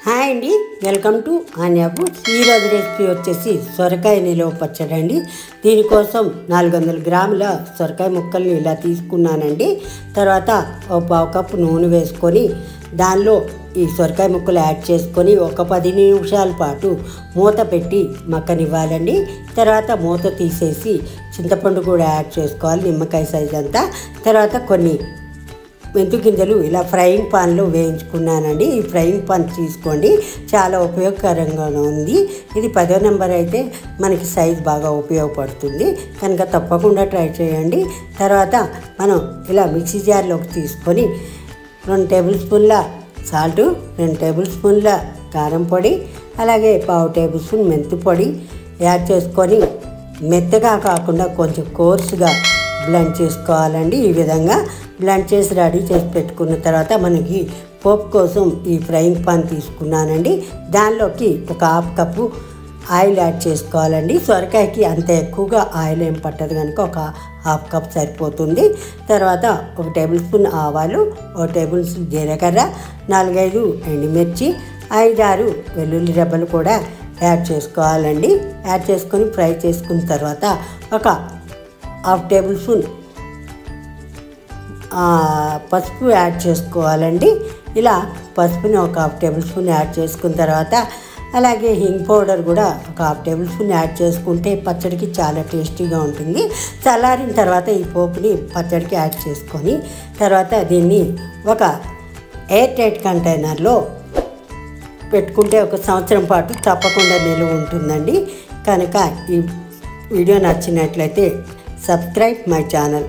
Hi అండి, welcome to ఆన్యా foods. ఈరోజు recipe వచ్చేసి సొరకాయ నిలువ పచ్చడి అండి. దీనికోసం 400 గ్రాముల సొరకాయ ముక్కల్ని ఇలా తీసుకున్నానండి. తర్వాత ఒక పావు కప్పు నూనె వేసుకొని దానిలో ఈ సొరకాయ ముక్కలు యాడ్ చేసుకొని ఒక 10 నిమిషాల పాటు మూత పెట్టి మక్కనివ్వాలండి. తర్వాత మూత తీసేసి చింతపండు కూడా యాడ్ చేసుకోవాలి, నిమ్మకాయ సైజ్ అంతా. తర్వాత కొన్ని మెంతు గింజలు ఇలా ఫ్రైయింగ్ పాన్లో వేయించుకున్నానండి. ఈ ఫ్రైయింగ్ పాన్ తీసుకోండి, చాలా ఉపయోగకరంగా ఉంది. ఇది 10వ నెంబర్ అయితే మనకి సైజ్ బాగా ఉపయోగపడుతుంది కనుక తప్పకుండా ట్రై చేయండి. తర్వాత మనం ఇలా మిక్సీ జార్లోకి తీసుకొని 2 టేబుల్ స్పూన్ల సాల్ట్, 2 టేబుల్ స్పూన్ల కారం పొడి, అలాగే పావు టేబుల్ స్పూన్ మెంతు పొడి యాడ్ చేసుకొని మెత్తగా కాకుండా కొంచెం కోర్సుగా బ్లెండ్ చేసుకోవాలండి. ఈ విధంగా బ్లెండ్ చేసి రెడీ చేసి పెట్టుకున్న తర్వాత మనకి పోపు కోసం ఈ ఫ్రైయింగ్ పాన్ తీసుకున్నానండి. దానిలోకి ఒక హాఫ్ కప్పు ఆయిల్ యాడ్ చేసుకోవాలండి. సొరకాయకి అంత ఎక్కువగా ఆయిల్ ఏం పట్టదు కనుక ఒక హాఫ్ కప్ సరిపోతుంది. తర్వాత 1 టేబుల్ స్పూన్ ఆవాలు, 1 టేబుల్ స్పూన్ జీలకర్ర, 4-5 ఎండుమిర్చి, 5-6 వెల్లుల్లి రెబ్బలు కూడా యాడ్ చేసుకోవాలండి. యాడ్ చేసుకొని ఫ్రై చేసుకున్న తర్వాత ఒక హాఫ్ టేబుల్ స్పూన్ పసుపు యాడ్ చేసుకోవాలండి. ఇలా పసుపుని ఒక హాఫ్ టేబుల్ స్పూన్ యాడ్ చేసుకున్న తర్వాత అలాగే హింగ్ పౌడర్ కూడా ఒక హాఫ్ టేబుల్ స్పూన్ యాడ్ చేసుకుంటే పచ్చడికి చాలా టేస్టీగా ఉంటుంది. చల్లారిన తర్వాత ఈ పోపుని పచ్చడికి యాడ్ చేసుకొని తర్వాత దీన్ని ఒక ఎయిర్ టైట్ కంటైనర్లో పెట్టుకుంటే 1 సంవత్సరం పాటు తప్పకుండా నిలువ ఉంటుందండి. కనుక ఈ వీడియో నచ్చినట్లయితే సబ్స్క్రైబ్ మై ఛానల్.